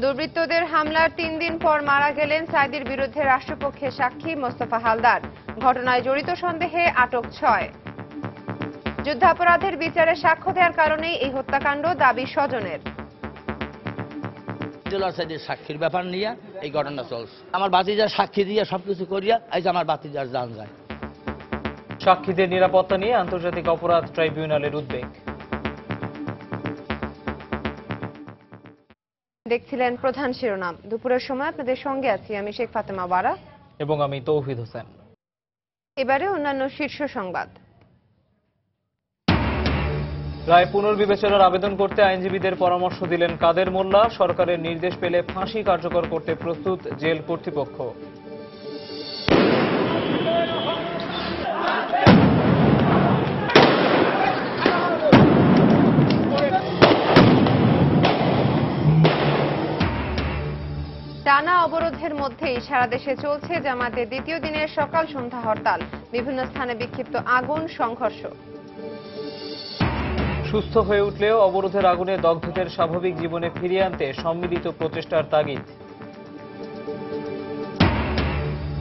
দুর্বৃত্তদের হামলার ৩ দিন পর মারা গেলেন সাঈদীর বিরুদ্ধে রাষ্ট্রপক্ষের সাক্ষী মোস্তফা হালদার। ঘটনায় জড়িত সন্দেহে আটক ৬। যুদ্ধাপরাধের বিচারে সাক্ষ্য দেওয়ার কারণেই এই হত্যাকাণ্ড, দাবি স্বজনের। সাক্ষীর ব্যাপার নিয়ে এই ঘটনা চলছে। আমার ভাতিজার সাক্ষী দিয়ে সবকিছু করিয়া আজ আমার ভাতিজার জান যায়। সাক্ষীদের নিরাপত্তা নিয়ে আন্তর্জাতিক অপরাধ ট্রাইব্যুনালের উদ্বেগ। দেখছিলেন প্রধান শিরোনাম। দুপুরের সময় আপনাদের সঙ্গে আছি আমি শেখ ফাতেমা বারা এবং আমি তৌহিদ হোসেন। এবারে অন্যান্য শীর্ষ সংবাদ। রায় পুনর্বিবেচনার আবেদন করতে আইনজীবীদের পরামর্শ দিলেন কাদের মোল্লা। সরকারের নির্দেশ পেলে ফাঁসি কার্যকর করতে প্রস্তুত জেল কর্তৃপক্ষ। টানা অবরোধের মধ্যেই সারা দেশে চলছে জামাতের দ্বিতীয় দিনের সকাল সন্ধ্যা হরতাল। বিভিন্ন স্থানে বিক্ষিপ্ত আগুন, সংঘর্ষ। সুস্থ হয়ে উঠলেও অবরোধের আগুনে দগ্ধদের স্বাভাবিক জীবনে ফিরিয়ে আনতে সম্মিলিত প্রচেষ্টার তাগিদ।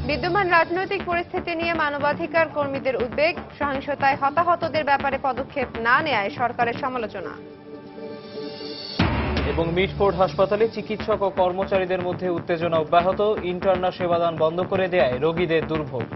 বিদ্যমান রাজনৈতিক পরিস্থিতি নিয়ে মানবাধিকার কর্মীদের উদ্বেগ। সহিংসতায় হতাহতদের ব্যাপারে পদক্ষেপ না নেয়ায় সরকারের সমালোচনা। এবং মিটফোর্ড হাসপাতালে চিকিৎসক ও কর্মচারীদের মধ্যে উত্তেজনা অব্যাহত। ইন্টার্নাল সেবাদান বন্ধ করে দেয়ায় রোগীদের দুর্ভোগ।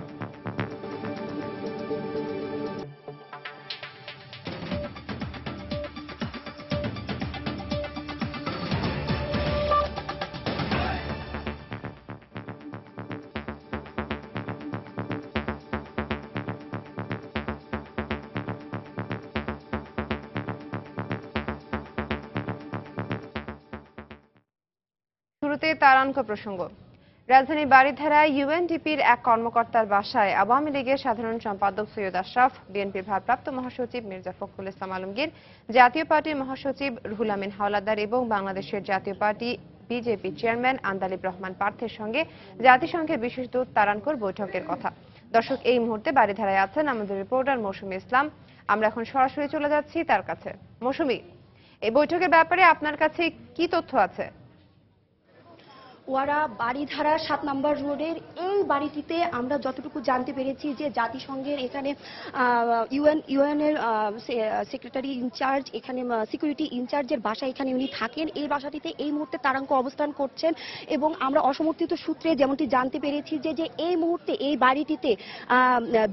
শুরুতে তারানক প্রসঙ্গ। রাজধানীর বারিধারায় ইউএনডিপির এক কর্মকর্তার বাসায় আওয়ামী লীগের সাধারণ সম্পাদক সৈয়দ আশরাফ, বিএনপির ভারপ্রাপ্ত মহাসচিব মির্জা ফখরুল ইসলাম আলমগীর, জাতীয় পার্টির মহাসচিব রুহুল আমিন হাওলাদার এবং বাংলাদেশের Jatiya party BJP chairman Andaleeb Rahman পার্থের সঙ্গে জাতিসংঘের বিশেষ দূত তারানকর বৈঠকের কথা। দর্শক, এই মুহূর্তে বারিধারায় আছেন আমাদের রিপোর্টার মৌসুমী ইসলাম। আমরা এখন সরাসরি চলে যাচ্ছি তার কাছে। মৌসুমী, এই বৈঠকের ব্যাপারে আপনার কাছে কি তথ্য আছে? ওয়ারা বাড়িধারা ৭ নম্বর রোডের এই বাড়িটিতে আমরা যতটুকু জানতে পেরেছি যে জাতিসংঘের এখানে ইউএনের সেক্রেটারি ইনচার্জ, এখানে সিকিউরিটি ইনচার্জের বাসা, এখানে উনি থাকেন। এই বাসাটিতে এই মুহূর্তে তারাঙ্ক অবস্থান করছেন এবং আমরা অসমর্থিত সূত্রে যেমনটি জানতে পেরেছি যে এই মুহূর্তে এই বাড়িটিতে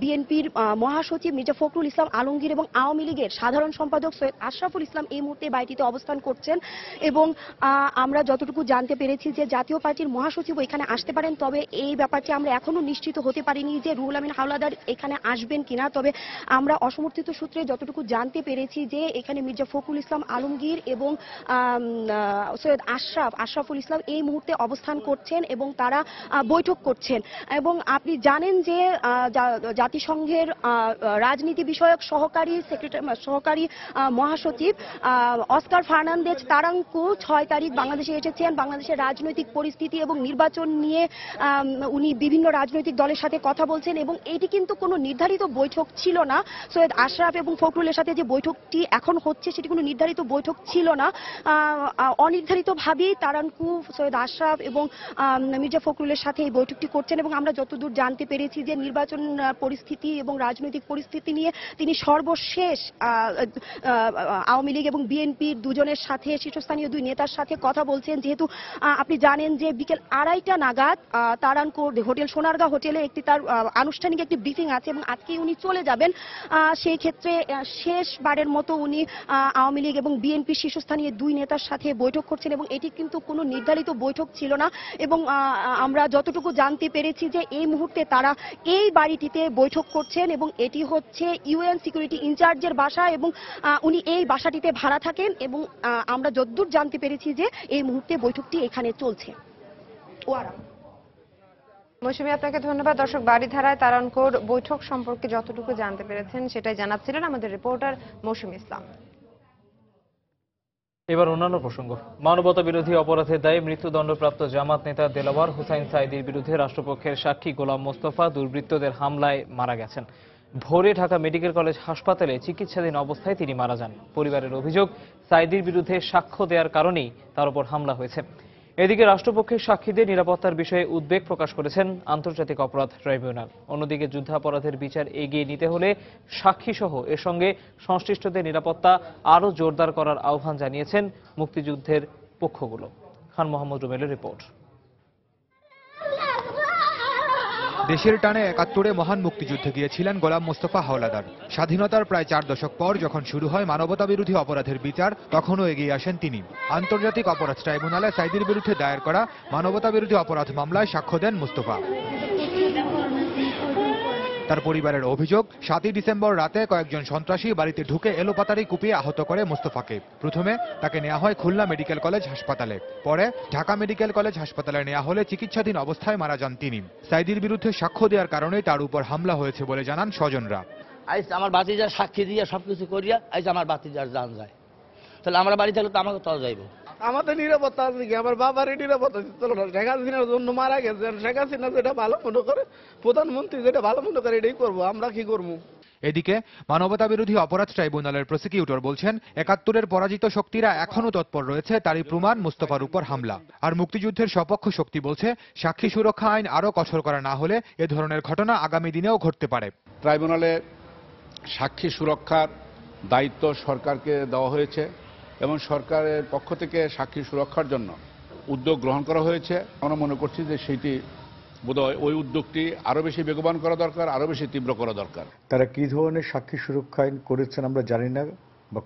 বিএনপির মহাসচিব মির্জা ফখরুল ইসলাম আলমগীর এবং আওয়ামী লীগের সাধারণ সম্পাদক সৈয়দ আশরাফুল ইসলাম এই মুহূর্তে বাড়িটিতে অবস্থান করছেন। এবং আমরা যতটুকু জানতে পেরেছি যে জাতীয় পার্টির মহাসচিব এখানে আসতে পারেন, তবে এই ব্যাপারটি আমরা এখনো নিশ্চিত হতে পারিনি যে রুহুল আমিন হাওলাদার এখানে আসবেন কিনা। তবে আমরা অসমর্থিত সূত্রে যতটুকু জানতে পেরেছি যে এখানে মির্জা ফখরুল ইসলাম আলমগীর এবং সৈয়দ আশরাফুল ইসলাম এই মুহূর্তে অবস্থান করছেন এবং তারা বৈঠক করছেন। এবং আপনি জানেন যে জাতিসংঘের রাজনীতি বিষয়ক সহকারী মহাসচিব অস্কার ফার্নান্দেজ তারাঙ্কু ৬ তারিখ বাংলাদেশে এসেছেন। বাংলাদেশের রাজনৈতিক পরিস্থিতি এবং নির্বাচন নিয়ে উনি বিভিন্ন রাজনৈতিক দলের সাথে কথা বলছেন এবং এটি কিন্তু কোনো নির্ধারিত বৈঠক ছিল না। সৈয়দ আশরাফ এবং ফখরুলের সাথে যে বৈঠকটি এখন হচ্ছে সেটি কোনো নির্ধারিত বৈঠক ছিল না। অনির্ধারিতভাবেই তারানকু সৈয়দ আশরাফ এবং মির্জা ফখরুলের সাথে এই বৈঠকটি করছেন এবং আমরা যতদূর জানতে পেরেছি যে নির্বাচন পরিস্থিতি এবং রাজনৈতিক পরিস্থিতি নিয়ে তিনি সর্বশেষ আওয়ামী লীগ এবং বিএনপির দুজনের সাথে, শীর্ষস্থানীয় দুই নেতার সাথে কথা বলছেন। যেহেতু আপনি জানেন যে বিকেল ২:৩০ নাগাদ তারানকো হোটেল সোনারগাঁ হোটেলে তার আনুষ্ঠানিক একটি ব্রিফিং আছে এবং আজকেই উনি চলে যাবেন। সেই ক্ষেত্রে শেষবারের মতো উনি আওয়ামী লীগ এবং বিএনপি শীর্ষস্থানীয় দুই নেতার সাথে বৈঠক করছেন এবং এটি কিন্তু কোনো নির্ধারিত বৈঠক ছিল না। এবং আমরা যতটুকু জানতে পেরেছি যে এই মুহূর্তে তারা এই বাড়িটিতে বৈঠক করছেন এবং এটি হচ্ছে ইউএন সিকিউরিটি ইনচার্জের বাসা এবং উনি এই বাসাটিতে ভাড়া থাকেন এবং আমরা যতদূর জানতে পেরেছি যে এই মুহূর্তে বৈঠকটি এখানে চলছে। মৌসুমী, আপনাকে ধন্যবাদ। দর্শক, বারিধারায় তারানকোর বৈঠক সম্পর্কে যতটুকু জানতে পেরেছেন সেটাই জানাচ্ছিলেন আমাদের রিপোর্টার মৌসুমী ইসলাম। এবার অন্যান্য প্রসঙ্গ। মানবতা বিরোধী অপরাধের দায়ে মৃত্যুদণ্ডপ্রাপ্ত জামাত নেতা দেলাওয়ার হোসাইন সাঈদীর বিরুদ্ধে রাষ্ট্রপক্ষের সাক্ষী গোলাম মোস্তফা দুর্বৃত্তদের হামলায় মারা গেছেন। ভোরে ঢাকা মেডিকেল কলেজ হাসপাতালে চিকিৎসাধীন অবস্থায় তিনি মারা যান। পরিবারের অভিযোগ, সাঈদীর বিরুদ্ধে সাক্ষ্য দেওয়ার কারণেই তার উপর হামলা হয়েছে। এদিকে রাষ্ট্রপক্ষের সাক্ষীদের নিরাপত্তার বিষয়ে উদ্বেগ প্রকাশ করেছেন আন্তর্জাতিক অপরাধ ট্রাইব্যুনাল। অন্যদিকে যুদ্ধাপরাধের বিচার এগিয়ে নিতে হলে সাক্ষীসহ এর সঙ্গে সংশ্লিষ্টদের নিরাপত্তা আরও জোরদার করার আহ্বান জানিয়েছেন মুক্তিযুদ্ধের পক্ষগুলো। খান মোহাম্মদ রুমেলের রিপোর্ট। দেশের টানে ৭১-এ মহান মুক্তিযুদ্ধে গিয়েছিলেন গোলাম মোস্তফা হাওলাদার। স্বাধীনতার প্রায় ৪ দশক পর যখন শুরু হয় মানবতাবিরোধী অপরাধের বিচার, তখনও এগিয়ে আসেন তিনি। আন্তর্জাতিক অপরাধ ট্রাইব্যুনালে সাইদির বিরুদ্ধে দায়ের করা মানবতাবিরোধী অপরাধ মামলায় সাক্ষ্য দেন মোস্তফা। তার পরিবারের অভিযোগ, ৭ই ডিসেম্বর রাতে কয়েকজন সন্ত্রাসী বাড়িতে ঢুকে এলোপাতাড়ি কুপিয়ে আহত করে মোস্তফাকে। প্রথমে তাকে নেওয়া হয় খুলনা মেডিকেল কলেজ হাসপাতালে, পরে ঢাকা মেডিকেল কলেজ হাসপাতালে নেওয়া হলে চিকিৎসাধীন অবস্থায় মারা যান তিনি। সাইদির বিরুদ্ধে সাক্ষ্য দেওয়ার কারণে তার উপর হামলা হয়েছে বলে জানান স্বজনরা। আজ আমার বাতিজার সাক্ষী দিয়ে সবকিছু করিয়া আজ আমার বাতিজার জান যায়, তাহলে আমরা বাড়ি থাকলে তো আমাকে তো যাইব। আমাদের নিরাপত্তা আছে কি? আমার বাবারই নিরাপত্তা ছিল না। শেখ হাসিনার জন্য মারা গেছে। শেখ হাসিনা যেটা ভালো মনে করে, প্রধানমন্ত্রী যেটা ভালো মনে করে এটাই করবো। আমরা কি করবো? এদিকে মানবতাবিরোধী অপরাধ ট্রাইব্যুনালের প্রসিকিউটর বলছেন, ৭১-এর পরাজিত শক্তিরা এখনও তৎপর রয়েছে তারই প্রমাণ মোস্তফার উপর হামলা। আর মুক্তিযুদ্ধের সপক্ষ শক্তি বলছে, সাক্ষী সুরক্ষা আইন আরও কঠোর করা না হলে এ ধরনের ঘটনা আগামী দিনেও ঘটতে পারে। ট্রাইব্যুনালে সাক্ষী সুরক্ষার দায়িত্ব সরকারকে দেওয়া হয়েছে এবং সরকারের পক্ষ থেকে সাক্ষী সুরক্ষার জন্য উদ্যোগ গ্রহণ করা হয়েছে। আমরা মনে করছি যে সেইটি বোধহয় ওই উদ্যোগটি আরও বেশি বেগবান করা দরকার, আরও বেশি তীব্র করা দরকার। তারা কি ধরনের সাক্ষী সুরক্ষা আইন করেছেন আমরা জানি না, বা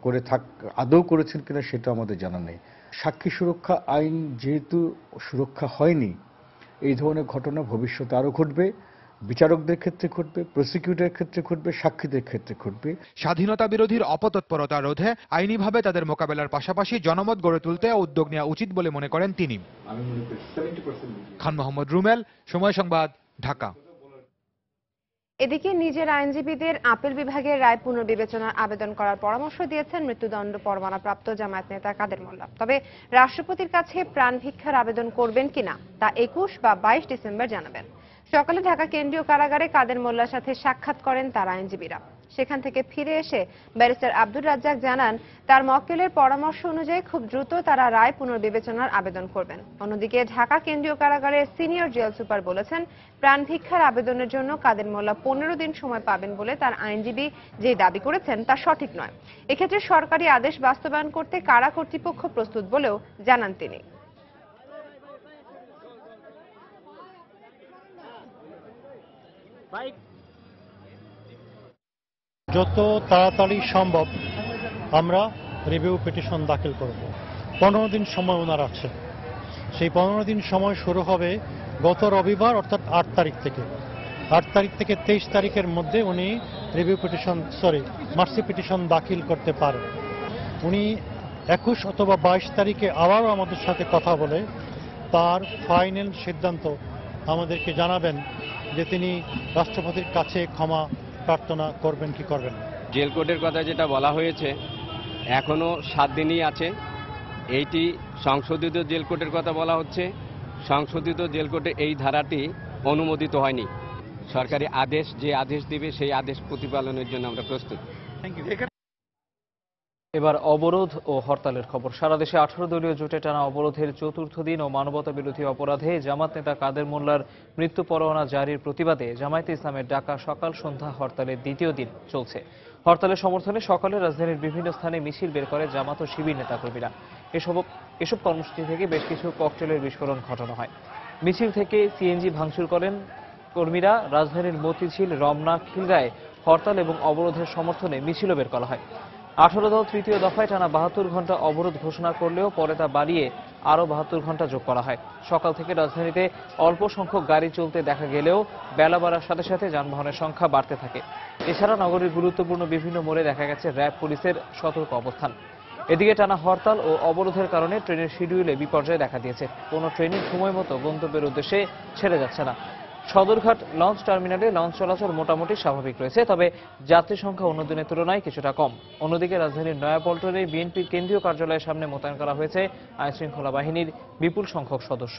আদৌ করেছেন কিনা সেটা আমাদের জানা নেই। সাক্ষী সুরক্ষা আইন যেহেতু সুরক্ষা হয়নি, এই ধরনের ঘটনা ভবিষ্যতে আরও ঘটবে। বিচারকদের ক্ষেত্রে ঘটবে, প্রসিকিউটরের ক্ষেত্রে ঘটবে, সাক্ষীদের ক্ষেত্রে ঘটবে। স্বাধীনতা বিরোধীর অপতৎপরতা রোধে আইনিভাবে তাদের মোকাবেলার পাশাপাশি জনমত গড়ে তুলতে উদ্যোগ নেওয়া উচিত বলে মনে করেন তিনি। খান মোহাম্মদ রুমেল, সময় সংবাদ, ঢাকা। এদিকে নিজের আইনজীবীদের আপিল বিভাগের রায় পুনর্বিবেচনার আবেদন করার পরামর্শ দিয়েছেন মৃত্যুদণ্ড পরোয়ানাপ্রাপ্ত জামায়াত নেতা কাদের মোল্লা। তবে রাষ্ট্রপতির কাছে প্রাণ ভিক্ষার আবেদন করবেন কিনা তা ২১ বা ২২ ডিসেম্বর জানাবেন। সকালে ঢাকা কেন্দ্রীয় কারাগারে কাদের মোল্লার সাথে সাক্ষাৎ করেন তার আইনজীবীরা। সেখান থেকে ফিরে এসে ব্যারিস্টার আব্দুর রাজ্জাক জানান, তার মক্কেলের পরামর্শ অনুযায়ী খুব দ্রুত তারা রায় পুনর্বিবেচনার আবেদন করবেন। অন্যদিকে ঢাকা কেন্দ্রীয় কারাগারের সিনিয়র জেল সুপার বলেছেন, প্রাণ ভিক্ষার আবেদনের জন্য কাদের মোল্লা ১৫ দিন সময় পাবেন বলে তার আইনজীবী যে দাবি করেছেন তা সঠিক নয়। এক্ষেত্রে সরকারি আদেশ বাস্তবায়ন করতে কারা কর্তৃপক্ষ প্রস্তুত বলেও জানান তিনি। যত তাড়াতাড়ি সম্ভব আমরা রিভিউ পিটিশন দাখিল করব। 15 দিন সময় ওনার আছে। সেই 15 দিন সময় শুরু হবে গত রবিবার অর্থাৎ 8 তারিখ থেকে। 8 তারিখ থেকে 23 তারিখের মধ্যে উনি মার্সি পিটিশন দাখিল করতে পারেন। উনি 21 অথবা 22 তারিখে আবারও আমাদের সাথে কথা বলে তার ফাইনাল সিদ্ধান্ত আমাদেরকে জানাবেন যে তিনি রাষ্ট্রপতির কাছে ক্ষমা প্রার্থনা করবেন কি করবেন। জেল কোডের কথা যেটা বলা হয়েছে, এখনো 7 দিনই আছে। এইটি সংশোধিত জেল কোডের কথা বলা হচ্ছে। সংশোধিত জেল কোডে এই ধারাটি অনুমোদিত হয়নি। সরকারি আদেশ যে আদেশ দিবে সেই আদেশ প্রতিপালনের জন্য আমরা প্রস্তুত। এবার অবরোধ ও হরতালের খবর। সারা দেশে 18 দলীয় জোটে টানা অবরোধের চতুর্থ দিন ও মানবতা বিরোধী অপরাধে জামাত নেতা কাদের মোল্লার মৃত্যু পরোয়ানা জারির প্রতিবাদে জামায়াতে ইসলামের ডাকা সকাল সন্ধ্যা হরতালের দ্বিতীয় দিন চলছে। হরতালের সমর্থনে সকালে রাজধানীর বিভিন্ন স্থানে মিছিল বের করে জামাত ও শিবির নেতাকর্মীরা। এসব কর্মসূচি থেকে বেশ কিছু ককটেলের বিস্ফোরণ ঘটানো হয়। মিছিল থেকে সিএনজি ভাঙচুর করেন কর্মীরা। রাজধানীর মতিঝিল, রমনা, খিলগাঁয়ে হরতাল এবং অবরোধের সমর্থনে মিছিলও বের করা হয়। 18 দল তৃতীয় দফায় টানা 72 ঘন্টা অবরোধ ঘোষণা করলেও পরে তা বাড়িয়ে আরও 72 ঘন্টা যোগ করা হয়। সকাল থেকে রাজধানীতে অল্প সংখ্যক গাড়ি চলতে দেখা গেলেও বেলা বাড়ার সাথে সাথে যানবাহনের সংখ্যা বাড়তে থাকে। এছাড়া নগরীর গুরুত্বপূর্ণ বিভিন্ন মোড়ে দেখা গেছে র্যাব পুলিশের সতর্ক অবস্থান। এদিকে টানা হরতাল ও অবরোধের কারণে ট্রেনের শিডিউলে বিপর্যয় দেখা দিয়েছে। কোনো ট্রেনই সময় মতো গন্তব্যের উদ্দেশ্যে ছেড়ে যাচ্ছে না। সদরঘাট লঞ্চ টার্মিনালে লঞ্চ চলাচল মোটামুটি স্বাভাবিক রয়েছে, তবে যাত্রী সংখ্যা অন্য দিনের তুলনায় কিছুটা কম। অন্যদিকে রাজধানীর নয়াপল্টনে বিএনপির কেন্দ্রীয় কার্যালয়ের সামনে মোতায়েন করা হয়েছে আইনশৃঙ্খলা বাহিনীর বিপুল সংখ্যক সদস্য।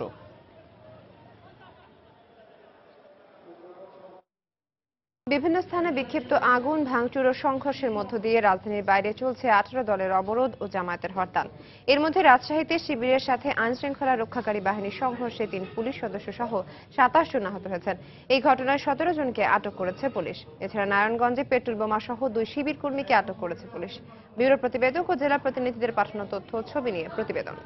বিভিন্ন স্থানে বিক্ষিপ্ত আগুন, ভাঙচুর ও সংঘর্ষের মধ্য দিয়ে রাজধানীর বাইরে চলছে 18 দলের অবরোধ ও জামায়াতের হরতাল। এর মধ্যে রাজশাহীতে শিবিরের সাথে আইনশৃঙ্খলা রক্ষাকারী বাহিনীর সংঘর্ষে 3 পুলিশ সদস্য সহ 27 জন আহত হয়েছেন। এই ঘটনায় 17 জনকে আটক করেছে পুলিশ। এছাড়া নারায়ণগঞ্জে পেট্রোল বোমা সহ 2 শিবির কর্মীকে আটক করেছে পুলিশ। ব্যুরো প্রতিবেদক ও জেলা প্রতিনিধিদের পাঠানো তথ্য ও ছবি নিয়ে প্রতিবেদন।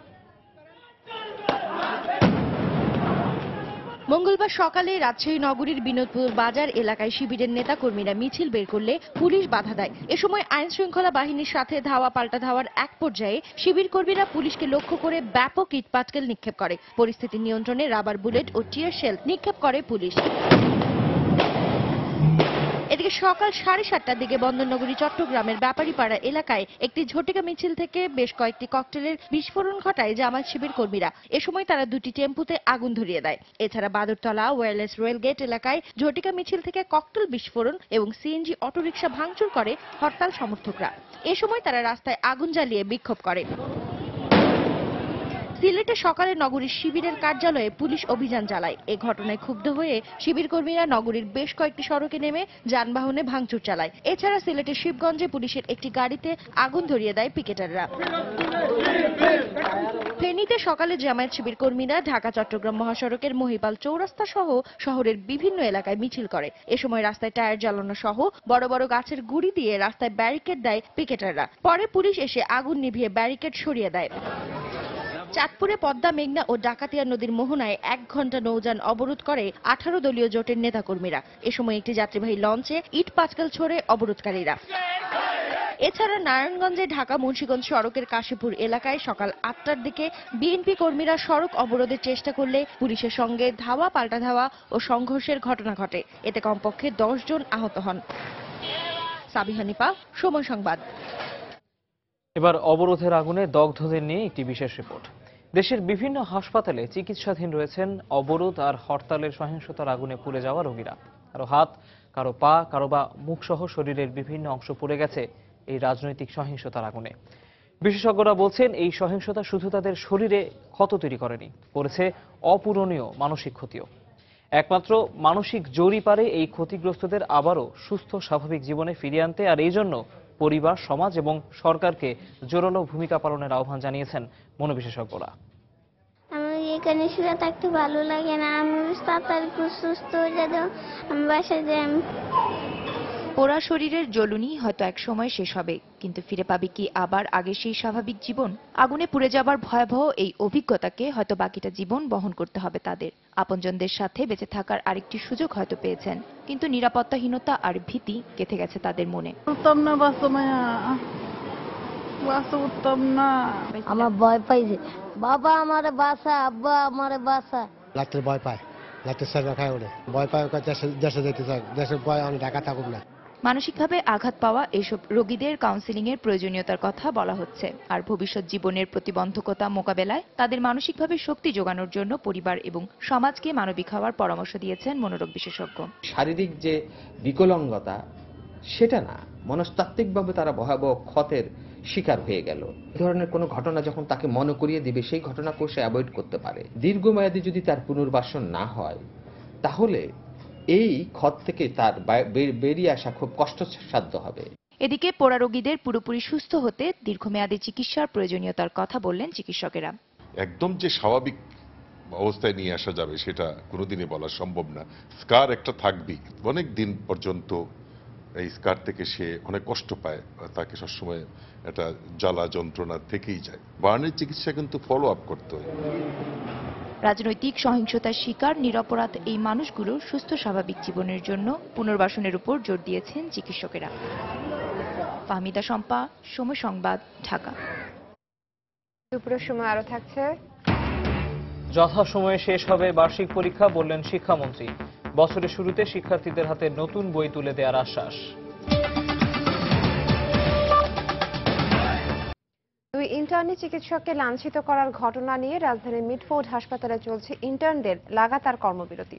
মঙ্গলবার সকালে রাজশাহী নগরীর বিনোদপুর বাজার এলাকায় শিবিরের নেতাকর্মীরা মিছিল বের করলে পুলিশ বাধা দেয়। এ সময় আইন শৃঙ্খলা বাহিনীর সাথে ধাওয়া পাল্টা ধাওয়ার এক পর্যায়ে শিবির কর্মীরা পুলিশকে লক্ষ্য করে ব্যাপক ইটপাটকেল নিক্ষেপ করে। পরিস্থিতি নিয়ন্ত্রণে রাবার বুলেট ও টিয়ার শেল নিক্ষেপ করে পুলিশ। এদিকে সকাল 7:30টার দিকে বন্দরনগরী চট্টগ্রামের ব্যাপারীপাড়া এলাকায় একটি ঝটিকা মিছিল থেকে বেশ কয়েকটি ককটেলের বিস্ফোরণ ঘটায় জামায়াত শিবির কর্মীরা। এ সময় তারা 2টি টেম্পুতে আগুন ধরিয়ে দেয়। এছাড়া বাদুরতলা ওয়্যারলেস রেলগেট এলাকায় ঝটিকা মিছিল থেকে ককটেল বিস্ফোরণ এবং সিএনজি অটোরিকশা ভাঙচুর করে হরতাল সমর্থকরা। এ সময় তারা রাস্তায় আগুন জ্বালিয়ে বিক্ষোভ করে। সিলেটে সকালে নগরীর শিবিরের কার্যালয়ে পুলিশ অভিযান চালায়। এ ঘটনায় ক্ষুব্ধ হয়ে শিবির কর্মীরা নগরীর বেশ কয়েকটি সড়কে নেমে যানবাহনে ভাঙচুর চালায়। এছাড়া সিলেটের শিবগঞ্জে পুলিশের একটি গাড়িতে আগুন ধরিয়ে দেয় পিকেটাররা। ফেনীতে সকালে জামায়াত শিবির কর্মীরা ঢাকা চট্টগ্রাম মহাসড়কের মহিপাল চৌরাস্তা সহ শহরের বিভিন্ন এলাকায় মিছিল করে। এ সময় রাস্তায় টায়ার জ্বালানো সহ বড় বড় গাছের গুঁড়ি দিয়ে রাস্তায় ব্যারিকেড দেয় পিকেটাররা। পরে পুলিশ এসে আগুন নিভিয়ে ব্যারিকেড সরিয়ে দেয়। চাঁদপুরে পদ্মা, মেঘনা ও ডাকাতিয়া নদীর মোহনায় 1 ঘণ্টা নৌযান অবরোধ করে 18 দলীয় জোটের নেতাকর্মীরা। এ সময় একটি যাত্রীবাহী লঞ্চে ইট পাটকেল ছোড়ে অবরোধকারীরা। এছাড়া নারায়ণগঞ্জে ঢাকা মুন্সিগঞ্জ সড়কের কাশীপুর এলাকায় সকাল 8টার দিকে বিএনপি কর্মীরা সড়ক অবরোধের চেষ্টা করলে পুলিশের সঙ্গে ধাওয়া পাল্টা ধাওয়া ও সংঘর্ষের ঘটনা ঘটে। এতে কমপক্ষে 10 জন আহত হন। সাবিহা নিপা, সময় সংবাদ। এবার অবরোধের আগুনে দগ্ধদের নিয়ে একটি বিশেষ রিপোর্ট। দেশের বিভিন্ন হাসপাতালে চিকিৎসাধীন রয়েছেন অবরোধ আর হরতালের সহিংসতার আগুনে পুড়ে যাওয়া রোগীরা। কারো হাত, কারো পা, কারো বা মুখসহ শরীরের বিভিন্ন অংশ পুড়ে গেছে এই রাজনৈতিক সহিংসতার আগুনে। বিশেষজ্ঞরা বলছেন এই সহিংসতা শুধু তাদের শরীরে ক্ষত তৈরি করেনি, করেছে অপূরণীয় মানসিক ক্ষতিও। একমাত্র মানসিক জোরই পারে এই ক্ষতিগ্রস্তদের আবারও সুস্থ স্বাভাবিক জীবনে ফিরিয়ে আনতে। আর এই জন্য পরিবার, সমাজ এবং সরকারকে জোরালো ভূমিকা পালনের আহ্বান জানিয়েছেন মনোবিশেষজ্ঞরা। আমার এখানে শুয়ে থাকতে ভালো লাগে না, আমি তাড়াতাড়ি সুস্থ হয়ে যাবো, আমি বাসায় যাই। পোড়া শরীরের জ্বলুনি হয়তো এক সময় শেষ হবে, কিন্তু ফিরে পাবে কি আবার আগে সেই স্বাভাবিক জীবন? আগুনে পুড়ে যাবার ভয়াবহ এই অভিজ্ঞতাকে হয়তো বাকিটা জীবন বহন করতে হবে তাদের। আপনজনদের সাথে বেঁচে থাকার আরেকটি সুযোগ হয়তো পেয়েছেন, কিন্তু নিরাপত্তাহীনতা আর ভীতি গেঁথে গেছে তাদের মনে। আমার ভয় পাইছে, বাবা আমারে বাসা, আব্বা আমারে বাসা। রাত্রে ভয় পায়, রাত্রে সাইবা খায় ওরে ভয় পায়, দেশে যেতে চায়, দেশের ভয় আমি ঢাকা থাকুক না। মানসিকভাবে আঘাত পাওয়া এসব রোগীদের কাউন্সেলিং এর প্রয়োজনীয়তার কথা বলা হচ্ছে। আর ভবিষ্যৎ জীবনের প্রতিবন্ধকতা মোকাবেলায় তাদের মানসিকভাবে শক্তি যোগানোর জন্য পরিবার এবং সমাজকে মানবিক হওয়ার পরামর্শ দিয়েছেন মনোরোগ বিশেষজ্ঞ। শারীরিক যে বিকলাঙ্গতা সেটা না, মনস্তাত্ত্বিকভাবে তারা ভয়াবহ ক্ষতের শিকার হয়ে গেল। এই ধরনের কোনো ঘটনা যখন তাকে মনে করিয়ে দিবে, সেই ঘটনা কোষে অ্যাভয়েড করতে পারে। দীর্ঘমেয়াদী যদি তার পুনর্বাসন না হয়, তাহলে এই ক্ষত থেকে তার বেরিয়ে আসা খুব কষ্টসাধ্য হবে। এদিকে পোড়া রোগীদের পুরোপুরি সুস্থ হতে দীর্ঘমেয়াদী চিকিৎসার প্রয়োজনীয়তার কথা বললেন চিকিৎসকেরা। একদম যে স্বাভাবিক অবস্থায় নিয়ে আসা যাবে সেটা কোনোদিনই বলা সম্ভব না। স্কার একটা থাকবেই, অনেক দিন পর্যন্ত এই স্কার থেকে সে অনেক কষ্ট পায়, তাকে সবসময় একটা জ্বালা যন্ত্রণা থেকেই যায়। বার্নের চিকিৎসা কিন্তু ফলো আপ করতে হয়। রাজনৈতিক সহিংসতার শিকার নিরপরাধ এই মানুষগুলোর সুস্থ স্বাভাবিক জীবনের জন্য পুনর্বাসনের উপর জোর দিয়েছেন চিকিৎসকেরা। ফাহমিদা শম্পা, সময় সংবাদ, ঢাকা। দুপুরের সময় আরো থাকছে। যথাসময়ে শেষ হবে বার্ষিক পরীক্ষা, বললেন শিক্ষামন্ত্রী। বছরের শুরুতে শিক্ষার্থীদের হাতে নতুন বই তুলে দেওয়ার আশ্বাস। 2 ইন্টার্নি চিকিৎসককে লাঞ্ছিত করার ঘটনা নিয়ে রাজধানীর মিটফোর্ড হাসপাতালে চলছে ইন্টার্নদের লাগাতার কর্মবিরতি।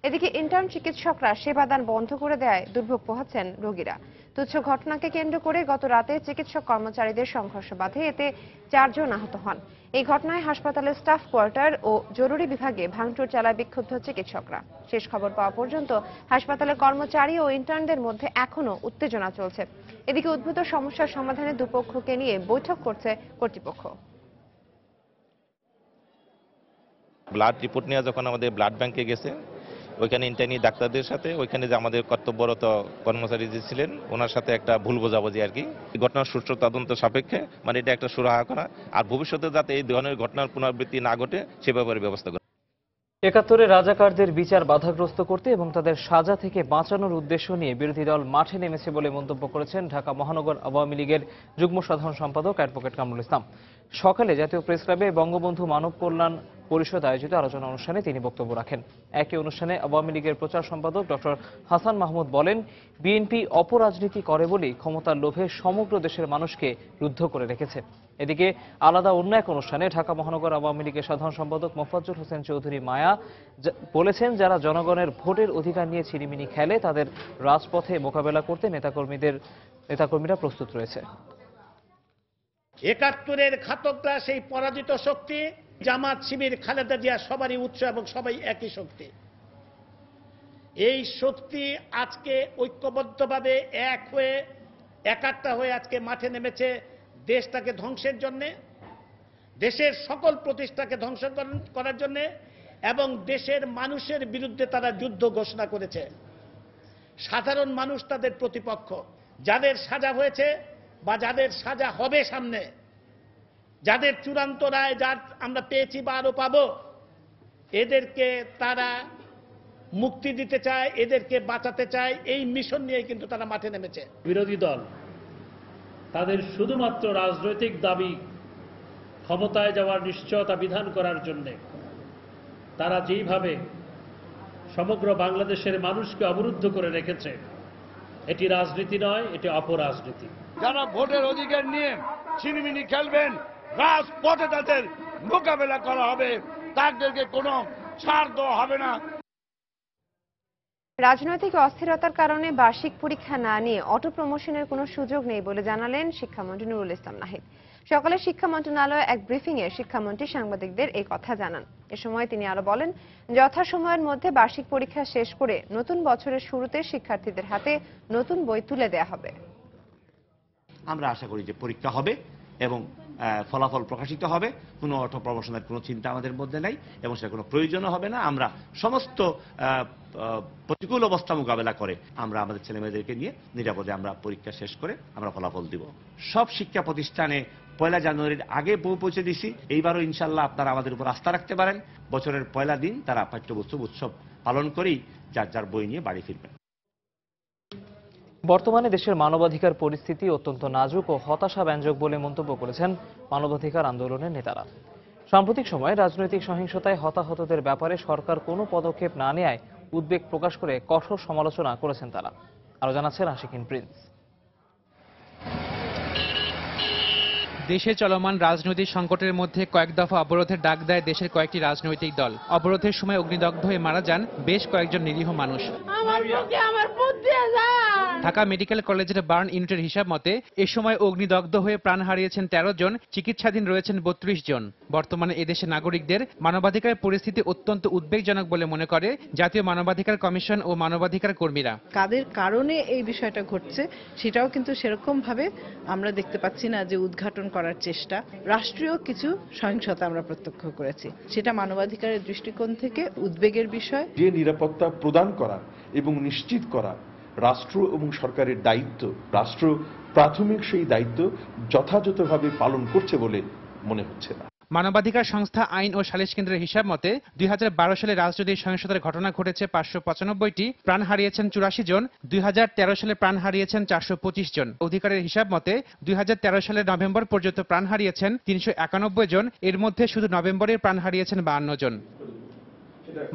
এদিকে ইন্টার্ন চিকিৎসকরা সেবাদান বন্ধ করে দেয় দুর্ভোগ পোহাচ্ছেন রোগীরা। তুচ্ছ ঘটনাকে কেন্দ্র করে গত রাতে চিকিৎসক কর্মচারীদের সংঘর্ষ বাধে, এতে 4 জন আহত হন। এই ঘটনায় হাসপাতালের স্টাফ কোয়ার্টার ও জরুরি বিভাগে ভাঙচুর চালায় বিক্ষুব্ধ চিকিৎসকরা। শেষ খবর পাওয়া পর্যন্ত হাসপাতালের কর্মচারী ও ইন্টার্নদের মধ্যে এখনো উত্তেজনা চলছে। এদিকে উদ্ভূত সমস্যার সমাধানে দুপক্ষকে নিয়ে বৈঠক করছে কর্তৃপক্ষ। ব্লাড রিপোর্ট নিয়ে যখন আমাদের ব্লাড ব্যাংকে গেছে, ওইখানে ইন্টার্নি ডাক্তারদের সাথে ওইখানে যে আমাদের কর্তব্যরত কর্মচারী যে ছিলেন ওনার সাথে একটা ভুল বোঝাবুঝি আর কি। ঘটনার সুষ্ঠু তদন্ত সাপেক্ষে মানে এটা একটা সুরাহা করা, আর ভবিষ্যতে যাতে এই ধরনের ঘটনার পুনরাবৃত্তি না ঘটে সে ব্যাপারে ব্যবস্থা করা। ৭১ রাজাকারদের বিচার বাধাগ্রস্ত করতে এবং তাদের সাজা থেকে বাঁচানোর উদ্দেশ্য নিয়ে বিরোধী দল মাঠে নেমেছে বলে মন্তব্য করেছেন ঢাকা মহানগর আওয়ামী লীগের যুগ্ম সাধারণ সম্পাদক অ্যাডভোকেট কামরুল ইসলাম। সকালে জাতীয় প্রেস ক্লাবে বঙ্গবন্ধু মানব কল্যাণ পরিষদ আয়োজিত আলোচনা অনুষ্ঠানে তিনি বক্তব্য রাখেন। একই অনুষ্ঠানে আওয়ামী লীগের প্রচার সম্পাদক ডক্টর হাসান মাহমুদ বলেন, বিএনপি অপরাজনীতি করে বলেই ক্ষমতার লোভে সমগ্র দেশের মানুষকে রুদ্ধ করে রেখেছে। এদিকে আলাদা অন্য এক অনুষ্ঠানে ঢাকা মহানগর আওয়ামী লীগের সাধারণ সম্পাদক মোফাজ্জল হোসেন চৌধুরী মায়া বলেছেন, যারা জনগণের ভোটের অধিকার নিয়ে ছিনিমিনি খেলে তাদের রাজপথে মোকাবেলা করতে নেতাকর্মীরা প্রস্তুত রয়েছে। ৭১-এর ঘাতকরা সেই পরাজিত শক্তি, জামাত শিবির খালেদা জিয়া সবারই উৎস এবং সবাই একই শক্তি। এই শক্তি আজকে ঐক্যবদ্ধভাবে এক হয়ে একাত্তা হয়ে আজকে মাঠে নেমেছে দেশটাকে ধ্বংসের জন্য, দেশের সকল প্রতিষ্ঠাকে ধ্বংস করার জন্য, এবং দেশের মানুষের বিরুদ্ধে তারা যুদ্ধ ঘোষণা করেছে। সাধারণ মানুষ তাদের প্রতিপক্ষ। যাদের সাজা হয়েছে বা যাদের সাজা হবে সামনে, যাদের চূড়ান্ত রায় যার আমরা পেয়েছি বা আরো পাবো, এদেরকে তারা মুক্তি দিতে চায়, এদেরকে বাঁচাতে চায়। এই মিশন নিয়ে কিন্তু তারা মাঠে নেমেছে। বিরোধী দল তাদের শুধুমাত্র রাজনৈতিক দাবি ক্ষমতায় যাওয়ার নিশ্চয়তা বিধান করার জন্য তারা যেইভাবে সমগ্র বাংলাদেশের মানুষকে অবরুদ্ধ করে রেখেছে, এটি রাজনীতি নয়, এটি অপরাজনীতি। যারা ভোটের অধিকার নিয়ে ছিনিমিনি খেলবেন, রাজপথে তাদের মোকাবেলা করা হবে, তাদেরকে কোনো ছাড় দেওয়া হবে না। রাজনৈতিক অস্থিরতার কারণে বার্ষিক পরীক্ষা না নিয়ে অটো প্রমোশনের কোনো সুযোগ নেই বলে জানালেন শিক্ষামন্ত্রী নুরুল ইসলাম নাহিদ। সকালে শিক্ষা মন্ত্রণালয়ে এক ব্রিফিংয়ে শিক্ষামন্ত্রী সাংবাদিকদের এই কথা জানান। এ সময় তিনি আরো বলেন, যথাসময়ের মধ্যে বার্ষিক পরীক্ষা শেষ করে নতুন বছরের শুরুতে শিক্ষার্থীদের হাতে নতুন বই তুলে দেওয়া হবে। আমরা আশা করি যে পরীক্ষা হবে এবং ফলাফল প্রকাশিত হবে, কোনো অটো প্রমোশনের কোনো চিন্তা আমাদের মধ্যে নেই এবং সেটা কোনো প্রয়োজনও হবে না। আমরা সমস্ত প্রতিকূল অবস্থা মোকাবেলা করে আমরা আমাদের ছেলেমেয়েদেরকে নিয়ে নিরাপদে আমরা পরীক্ষা শেষ করে আমরা ফলাফল দিব। সব শিক্ষা প্রতিষ্ঠানে 1 জানুয়ারির আগে বই পৌঁছে দিছি। এইবারও ইনশাল্লাহ আপনারা আমাদের উপর আস্থা রাখতে পারেন। বছরের পয়লা দিন তারা পাঠ্যবস্তু উৎসব পালন করেই যার যার বই নিয়ে বাড়ি ফিরবেন। বর্তমানে দেশের মানবাধিকার পরিস্থিতি অত্যন্ত নাজুক ও হতাশাব্যঞ্জক বলে মন্তব্য করেছেন মানবাধিকার আন্দোলনের নেতারা। সাম্প্রতিক সময়ে রাজনৈতিক সহিংসতায় হতাহতদের ব্যাপারে সরকার কোনো পদক্ষেপ না নেয়ায় উদ্বেগ প্রকাশ করে কঠোর সমালোচনা করেছেন তারা। আরো জানাচ্ছেন আশিকিন প্রিন্স। দেশে চলমান রাজনৈতিক সংকটের মধ্যে কয়েক দফা অবরোধের ডাক দেয় দেশের কয়েকটি রাজনৈতিক দল। অবরোধের সময় অগ্নিদগ্ধ হয়ে মারা যান বেশ কয়েকজন নিরীহ মানুষ। ঢাকা মেডিকেল কলেজের বার্ন ইউনিটের হিসাব মতে এ সময় অগ্নিদগ্ধ হয়ে প্রাণ হারিয়েছেন 13 জন, চিকিৎসাধীন রয়েছেন 32 জন। বর্তমানে এদেশের নাগরিকদের মানবাধিকার পরিস্থিতি অত্যন্ত উদ্বেগজনক বলে মনে করে জাতীয় মানবাধিকার কমিশন ও মানবাধিকার কর্মীরা। কাদের কারণে এই বিষয়টা ঘটছে সেটাও কিন্তু সেরকম ভাবে আমরা দেখতে পাচ্ছি না যে উদ্ঘাটন করার চেষ্টা। রাষ্ট্রীয় কিছু সহিংসতা আমরা প্রত্যক্ষ করেছি, সেটা মানবাধিকারের দৃষ্টিকোণ থেকে উদ্বেগের বিষয়। যে নিরাপত্তা প্রদান করা এবং নিশ্চিত করা রাষ্ট্র এবং সরকারের দায়িত্ব, রাষ্ট্র প্রাথমিক সেই দায়িত্ব যথাযথভাবে পালন করছে বলে মনে হচ্ছে না। মানবাধিকার সংস্থা আইন ও সালিশ কেন্দ্রের হিসাব মতে 2012 সালে রাজনৈতিক সহিংসতার ঘটনা ঘটেছে 595টি, প্রাণ হারিয়েছেন 84 জন। 2013 সালে প্রাণ হারিয়েছেন 425 জন। অধিকারের হিসাব মতে 2013 সালের নভেম্বর পর্যন্ত প্রাণ হারিয়েছেন 391 জন। এর মধ্যে শুধু নভেম্বরে প্রাণ হারিয়েছেন 52 জন।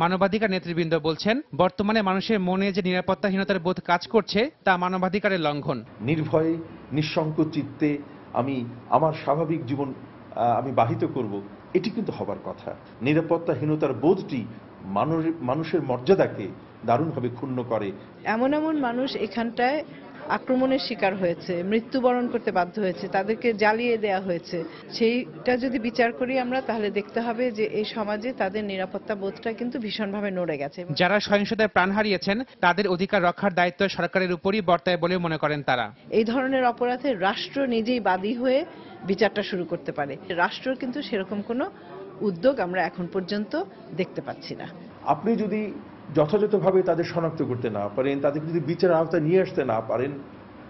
মানবাধিকার নেতৃবৃন্দ বলছেন, বর্তমানে মানুষের মনে যে নিরাপত্তাহীনতার বোধ কাজ করছে তা মানবাধিকারের লঙ্ঘন। নির্ভয়ে নিঃসংকোচ চিত্তে আমি আমার স্বাভাবিক জীবন আমি বাহিত করব, এটি কিন্তু হবার কথা। নিরাপত্তাহীনতার বোধটি মানুষের মর্যাদাকে দারুণভাবে ক্ষুণ্ণ করে। এমন এমন মানুষ এখানটায় আক্রমণের শিকার হয়েছে, মৃত্যুবরণ করতে বাধ্য হয়েছে, তাদেরকে জ্বালিয়ে দেওয়া হয়েছে। সেইটা যদি বিচার করি আমরা, তাহলে দেখতে হবে যে এই সমাজে তাদের নিরাপত্তা বোধটা কিন্তু ভীষণভাবে নড়ে গেছে। যারা সহিংসতায় প্রাণ হারিয়েছেন তাদের অধিকার রক্ষার দায়িত্ব সরকারের উপরই বর্তায় বলে মনে করেন তারা। এই ধরনের অপরাধে রাষ্ট্র নিজেই বাদী হয়ে বিচারটা শুরু করতে পারে। রাষ্ট্র কিন্তু সেরকম কোনো উদ্যোগ আমরা এখন পর্যন্ত দেখতে পাচ্ছি না। আপনি যদি যথাযথভাবে তাদের শনাক্ত করতে না পারেন, তাদেরকে যদি বিচার আওতায় নিয়ে আসতে না পারেন,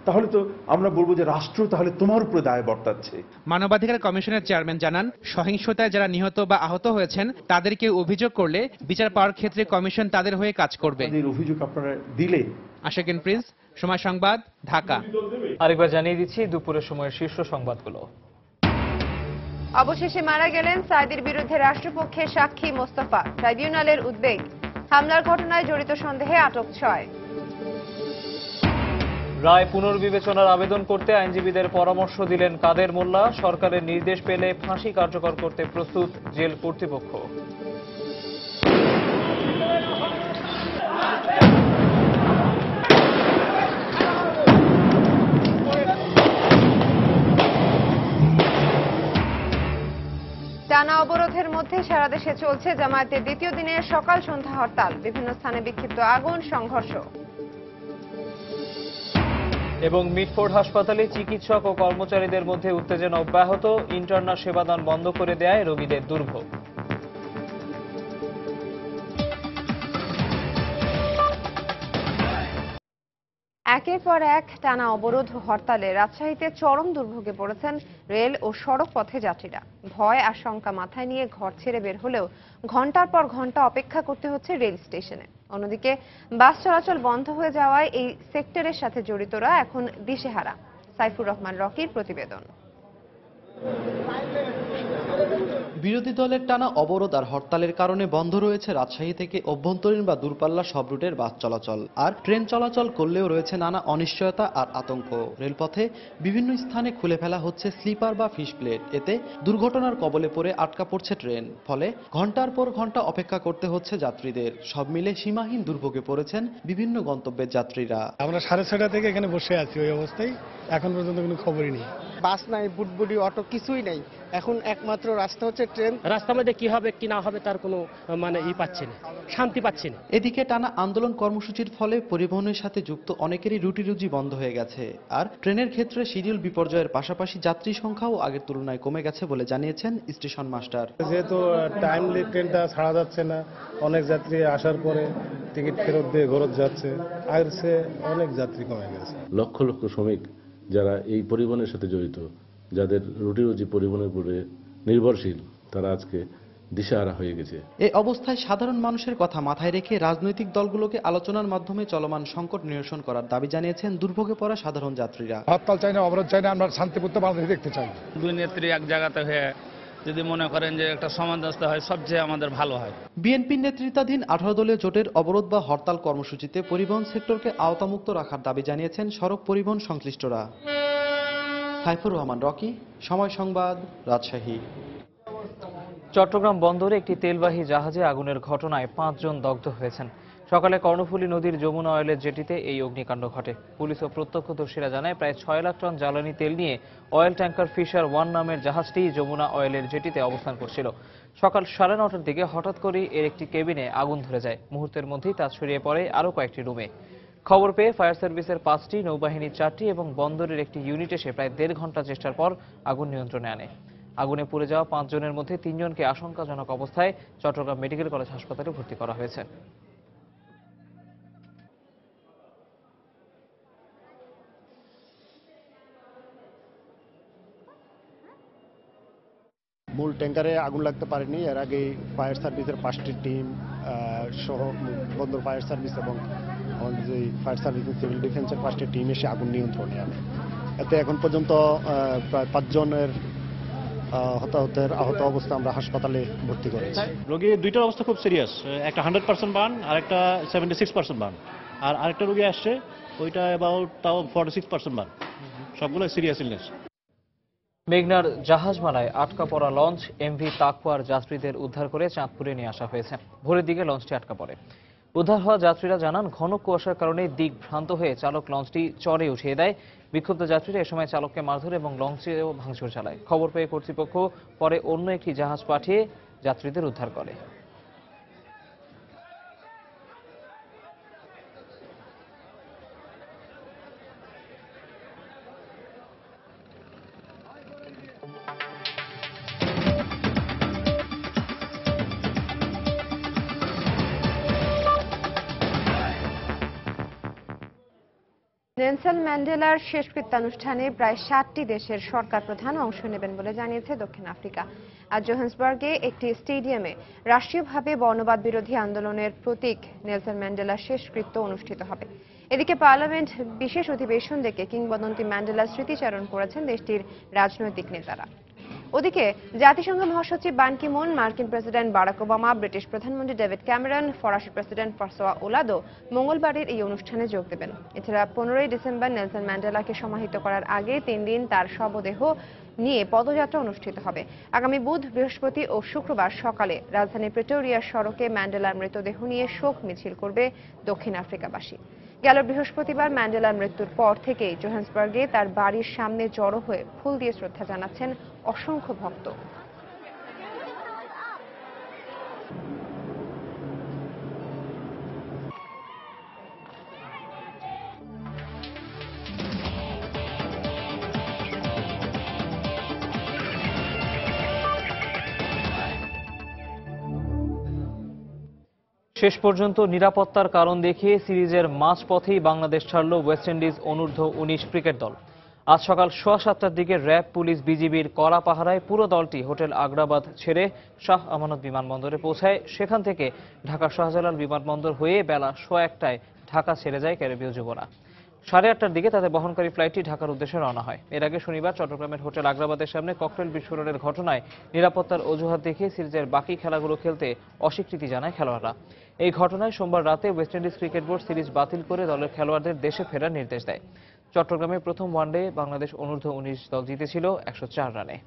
তাহলে তো আমরা বলবো যে রাষ্ট্র তাহলে তোমার উপরে দায় বর্তাচ্ছে। মানবাধিকার কমিশনের চেয়ারম্যান জানান, সহিংসতায় যারা নিহত বা আহত হয়েছেন তাদেরকে অভিযোগ করলে বিচার পাওয়ার ক্ষেত্রে কমিশন তাদের হয়ে কাজ করবে। অভিযোগ আপনারা দিলে। আশাকিন প্রিন্স, সময় সংবাদ, ঢাকা। আরেকবার জানিয়ে দিচ্ছি দুপুরের সময়ের শীর্ষ সংবাদগুলো। অবশেষে মারা গেলেন সাঈদীর বিরুদ্ধে রাষ্ট্রপক্ষের সাক্ষী মোস্তফা। ট্রাইব্যুনালের উদ্বেগ, হামলার ঘটনায় জড়িত সন্দেহে আটক 6। রায় পুনর্বিবেচনার আবেদন করতে আইনজীবীদের পরামর্শ দিলেন কাদের মোল্লা। সরকারের নির্দেশ পেলে ফাঁসি কার্যকর করতে প্রস্তুত জেল কর্তৃপক্ষ। টানা অবরোধের মধ্যে সারা দেশে চলছে জামায়াতের দ্বিতীয় দিনের সকাল সন্ধ্যা হরতাল। বিভিন্ন স্থানে বিক্ষিপ্ত আগুন, সংঘর্ষ। এবং মিটফোর্ড হাসপাতালে চিকিৎসক ও কর্মচারীদের মধ্যে উত্তেজনা অব্যাহত। ইন্টার্নাল সেবাদান বন্ধ করে দেয় রোগীদের দুর্ভোগ। একের পর এক টানা অবরোধ ও হরতালে রাজশাহীতে চরম দুর্ভোগে পড়েছেন রেল ও সড়ক পথে যাত্রীরা। ভয় আশঙ্কা মাথায় নিয়ে ঘর ছেড়ে বের হলেও ঘন্টার পর ঘন্টা অপেক্ষা করতে হচ্ছে রেল স্টেশনে। অন্যদিকে বাস চলাচল বন্ধ হয়ে যাওয়ায় এই সেক্টরের সাথে জড়িতরা এখন দিশেহারা। সাইফুর রহমান রকির প্রতিবেদন। বিরোধী দলের টানা অবরোধ আর হরতালের কারণে বন্ধ রয়েছে রাজশাহী থেকে অভ্যন্তরীণ বা দূরপাল্লা সব রুটের বাস চলাচল। আর ট্রেন চলাচল করলেও রয়েছে নানা অনিশ্চয়তা আর আতঙ্ক। রেলপথে বিভিন্ন স্থানে খুলে ফেলা হচ্ছে স্লিপার বা ফিশ প্লেট। এতে দুর্ঘটনার কবলে পড়ে আটকা পড়ছে ট্রেন। ফলে ঘন্টার পর ঘন্টা অপেক্ষা করতে হচ্ছে যাত্রীদের। সব মিলে সীমাহীন দুর্ভোগে পড়েছেন বিভিন্ন গন্তব্যের যাত্রীরা। আমরা 6:30 থেকে এখানে বসে আছি, ওই অবস্থায় এখন পর্যন্ত কোনো খবরই নেই। বাস নাই, বুটবুটি, অটো কিছুই নাই। এখন একমাত্র রাস্তা হচ্ছে ট্রেন। রাস্তার মধ্যে কি হবে কি না হবে তার কোনো পাচ্ছি না, শান্তি পাচ্ছি না। এদিকে টানা আন্দোলন কর্মসূচির ফলে পরিবহনের সাথে যুক্ত অনেকেরই রুটি রুজি বন্ধ হয়ে গেছে। আর ট্রেনের ক্ষেত্রে শিডিউল বিপর্যয়ের পাশাপাশি যাত্রী সংখ্যাও আগের তুলনায় কমে গেছে বলে জানিয়েছেন স্টেশন মাস্টার। যেহেতু টাইমলি ট্রেনটা ছাড়া যাচ্ছে না, অনেক যাত্রী আসার পরে টিকিট ফেরত দিয়ে ঘরত যাচ্ছে। আগের চেয়ে অনেক যাত্রী কমে গেছে। লক্ষ লক্ষ শ্রমিক যারা এই পরিবহনের সাথে জড়িত, যাদের রুটি রুজি পরিবহনের উপরে নির্ভরশীল, তারা আজকে দিশেহারা হয়ে গেছে। এই অবস্থায় সাধারণ মানুষের কথা মাথায় রেখে রাজনৈতিক দলগুলোকে আলোচনার মাধ্যমে চলমান সংকট নিরসন করার দাবি জানিয়েছেন দুর্ভোগে পড়া সাধারণ যাত্রীরা। হরতাল চাই না, অবরোধ চাই না, আমরা শান্তিপূর্ণ বাংলাদেশ দেখতে চাই। দুই নেত্রী এক জায়গাতে হয়ে যদি মনে করেন যে একটা সমাজস্থ হয়, সবচেয়ে আমাদের ভালো হয়। বিএনপির নেতৃত্বাধীন 18 দলীয় জোটের অবরোধ বা হরতাল কর্মসূচিতে পরিবহন সেক্টরকে আওতামুক্ত রাখার দাবি জানিয়েছেন সড়ক পরিবহন সংশ্লিষ্টরা। সাইফুর রহমান রকি, সময় সংবাদ, রাজশাহী। চট্টগ্রাম বন্দরে একটি তেলবাহী জাহাজে আগুনের ঘটনায় 5 জন দগ্ধ হয়েছেন। সকালে কর্ণফুলী নদীর যমুনা অয়েলের জেটিতে এই অগ্নিকাণ্ড ঘটে। পুলিশ ও প্রত্যক্ষদর্শীরা জানায় প্রায় 6 লাখ টন জ্বালানি তেল নিয়ে অয়েল ট্যাঙ্কার ফিশার 1 নামের জাহাজটি যমুনা অয়েলের জেটিতে অবস্থান করছিল। সকাল 9:30টার দিকে হঠাৎ করেই এর একটি কেবিনে আগুন ধরে যায়। মুহূর্তের মধ্যেই তা ছড়িয়ে পড়ে আরও কয়েকটি রুমে। খবর পেয়ে ফায়ার সার্ভিসের 5টি, নৌবাহিনীর 4টি এবং বন্দরের একটি ইউনিট এসে প্রায় 1.5 ঘন্টা চেষ্টার পর আগুন নিয়ন্ত্রণে আনে। আগুনে পুড়ে যাওয়া 5 জনের মধ্যে 3 জনকে আশঙ্কাজনক অবস্থায় চট্টগ্রাম মেডিকেল কলেজ হাসপাতালে ভর্তি করা হয়েছে। মূল ট্যাঙ্কারে আগুন লাগতে পারেনি। এর আগে ফায়ার সার্ভিসের 5টি টিম সহ বন্দর ফায়ার সার্ভিস এবং আমাদের যে ফায়ার সার্ভিস সিভিল ডিফেন্সের 5টি টিম এসে আগুন নিয়ন্ত্রণে আনে। এতে এখন পর্যন্ত প্রায় 5 জনের হতাহতের আহত অবস্থা আমরা হাসপাতালে ভর্তি করেছি। রোগী দুইটার অবস্থা খুব সিরিয়াস, একটা 100% বার্ন আর একটা 76% বার্ন, আর আরেকটা রোগী আসছে ওইটা অ্যাবাউট তাও 46% বার্ন। সবগুলো সিরিয়াস ইলনেস। মেঘনার জাহাজমালায় আটকা পড়া লঞ্চ এমভি তাকওয়ার যাত্রীদের উদ্ধার করে চাঁদপুরে নিয়ে আসা হয়েছে। ভোরের দিকে লঞ্চটি আটকা পড়ে। উদ্ধার হওয়া যাত্রীরা জানান, ঘন কুয়াশার কারণে দিক ভ্রান্ত হয়ে চালক লঞ্চটি চরে উঠিয়ে দেয়। বিক্ষুব্ধ যাত্রীরা এ সময় চালককে মারধর এবং লঞ্চেও ভাঙচুর চালায়। খবর পেয়ে কর্তৃপক্ষ পরে অন্য একটি জাহাজ পাঠিয়ে যাত্রীদের উদ্ধার করে। নেলসন ম্যান্ডেলার শেষকৃত্যানুষ্ঠানে প্রায় 60টি দেশের সরকার প্রধান অংশ নেবেন বলে জানিয়েছে দক্ষিণ আফ্রিকা। আজ জোহান্সবার্গে একটি স্টেডিয়ামে রাষ্ট্রীয়ভাবে বর্ণবাদ বিরোধী আন্দোলনের প্রতীক নেলসন ম্যান্ডেলার শেষকৃত্য অনুষ্ঠিত হবে। এদিকে পার্লামেন্ট বিশেষ অধিবেশন ডেকে কিংবদন্তি ম্যান্ডেলার স্মৃতিচারণ করেছেন দেশটির রাজনৈতিক নেতারা। ওদিকে জাতিসংঘ মহাসচিব বান কি মুন, মার্কিন প্রেসিডেন্ট বারাক ওবামা, ব্রিটিশ প্রধানমন্ত্রী ডেভিড ক্যামেরন, ফরাসি প্রেসিডেন্ট ফ্রাঁসোয়া ওলাদো মঙ্গলবারের এই অনুষ্ঠানে যোগ দেবেন। এছাড়া 15ই ডিসেম্বর নেলসন ম্যান্ডেলাকে সমাহিত করার আগে 3 দিন তার শবদেহ নিয়ে পদযাত্রা অনুষ্ঠিত হবে। আগামী বুধ, বৃহস্পতি ও শুক্রবার সকালে রাজধানী প্রিটোরিয়ার সড়কে ম্যান্ডেলার মৃতদেহ নিয়ে শোক মিছিল করবে দক্ষিণ আফ্রিকাবাসী। গেল বৃহস্পতিবার ম্যান্ডেলার মৃত্যুর পর থেকেই জোহান্সবার্গে তার বাড়ির সামনে জড়ো হয়ে ফুল দিয়ে শ্রদ্ধা জানাচ্ছেন অসংখ্য ভক্ত। শেষ পর্যন্ত নিরাপত্তার কারণ দেখিয়ে সিরিজের মাঝপথেই বাংলাদেশ ছাড়ল ওয়েস্ট ইন্ডিজ অনূর্ধ্ব-19 ক্রিকেট দল। আজ সকাল 7:15টার দিকে র্যাব, পুলিশ, বিজিবির কড়া পাহারায় পুরো দলটি হোটেল আগ্রাবাদ ছেড়ে শাহ আমানত বিমানবন্দরে পৌঁছায়। সেখান থেকে ঢাকার শাহজালাল বিমানবন্দর হয়ে বেলা 1:15টায় ঢাকা ছেড়ে যায় ক্যারিবীয় যুবরা। 8:30টার দিকে তাদের বহনকারী ফ্লাইটটি ঢাকার উদ্দেশ্যে রওনা হয়। এর আগে শনিবার চট্টগ্রামের হোটেল আগ্রাবাদের সামনে ককটেল বিস্ফোরণের ঘটনায় নিরাপত্তার অজুহাত দেখিয়ে সিরিজের বাকি খেলাগুলো খেলতে অস্বীকৃতি জানায় খেলোয়াড়রা। এই ঘটনায় সোমবার রাতে West Indies cricket board series বাতিল করে দলের খেলোয়াড়দের দেশে ফেরার নির্দেশ দেয়। চট্টগ্রামে প্রথম ওয়ানডে বাংলাদেশ অনূর্ধ্ব-19 দল জিতেছিল 104 রানে।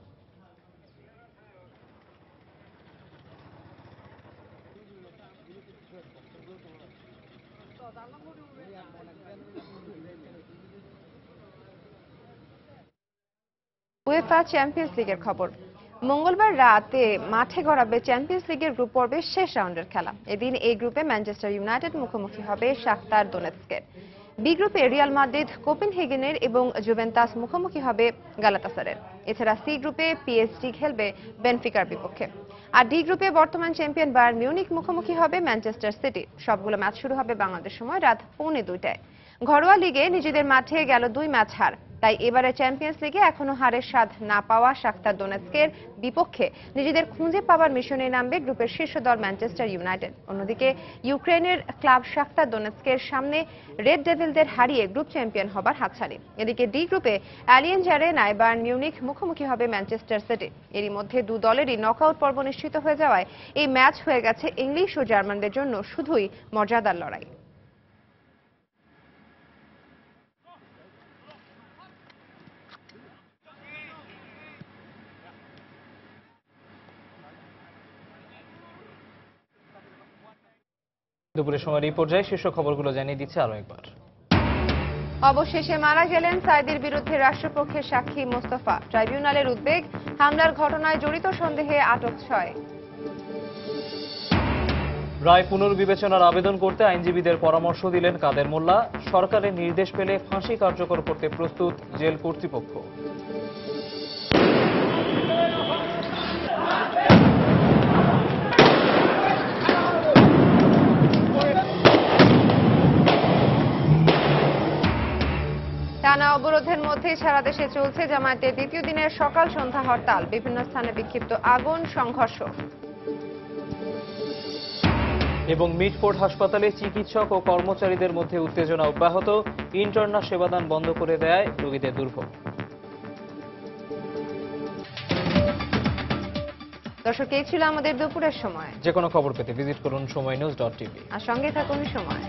উয়েফা চ্যাম্পিয়ন্স লিগের খবর। মঙ্গলবার রাতে মাঠে গড়াবে চ্যাম্পিয়ন্স লিগের গ্রুপ পর্বের শেষ রাউন্ডের খেলা। এদিন এই গ্রুপে ম্যানচেস্টার ইউনাইটেড মুখোমুখি হবে শাখতার দোনেৎস্কের। বি গ্রুপে রিয়াল মাদ্রিদ কোপেনহেগেনের এবং জুভেন্টাস মুখোমুখি হবে গালাতাসারের। এছাড়া সি গ্রুপে পিএসজি খেলবে বেনফিকার বিপক্ষে। আর ডি গ্রুপে বর্তমান চ্যাম্পিয়ন বায়ার্ন মিউনিখ মুখোমুখি হবে ম্যানচেস্টার সিটি। সবগুলো ম্যাচ শুরু হবে বাংলাদেশ সময় রাত 1:45টায়। ঘরোয়া লিগে নিজেদের মাঠে গেল 2 ম্যাচ হার, তাই এবারে চ্যাম্পিয়ন্স লিগে এখনো হারের স্বাদ না পাওয়া শাখতার দোনেৎস্কের বিপক্ষে নিজেদের খুঁজে পাওয়ার মিশনে নামবে গ্রুপের শীর্ষ দল ম্যানচেস্টার ইউনাইটেড। অন্যদিকে ইউক্রেনের ক্লাব শাখতার দোনেৎস্কের সামনে রেড ডেভিলদের হারিয়ে গ্রুপ চ্যাম্পিয়ন হবার হাতছানি। এদিকে ডি গ্রুপে অ্যালিয়েঞ্জ অ্যারেনায় বায়ার্ন মিউনিখ মুখোমুখি হবে ম্যানচেস্টার সিটি। এরই মধ্যে দু দলেরই নকআউট পর্ব নিশ্চিত হয়ে যাওয়ায় এই ম্যাচ হয়ে গেছে ইংলিশ ও জার্মানদের জন্য শুধুই মর্যাদার লড়াই। দুপুরের সময় এই পর্যায়ে শীর্ষ খবরগুলো জানিয়ে দিচ্ছে আরো একবার। অবশেষে মারা গেলেন সাইদির বিরুদ্ধে রাষ্ট্রপক্ষের সাক্ষী মোস্তফা। ট্রাইব্যুনালের উদ্বেগ, হামলার ঘটনায় জড়িত সন্দেহে আটক 6। রায় পুনর্বিবেচনার আবেদন করতে আইনজীবীদের পরামর্শ দিলেন কাদের মোল্লা। সরকারের নির্দেশ পেলে ফাঁসি কার্যকর করতে প্রস্তুত জেল কর্তৃপক্ষ। টানা অবরোধের মধ্যে সারা দেশে চলছে জামায়াতের দ্বিতীয় দিনের সকাল সন্ধ্যা হরতাল। বিভিন্ন স্থানে বিক্ষিপ্ত আগুন, সংঘর্ষ। এবং মিটফোর্ড হাসপাতালে চিকিৎসক ও কর্মচারীদের মধ্যে উত্তেজনা অব্যাহত। ইন্টার্না সেবাদান বন্ধ করে দেয় রোগীদের দুর্ভোগ। দর্শক, এই ছিল আমাদের দুপুরের সময়। যে কোনো খবর পেতে ভিজিট করুন সময়নিউজ.tv আর সঙ্গে থাকুন সময়।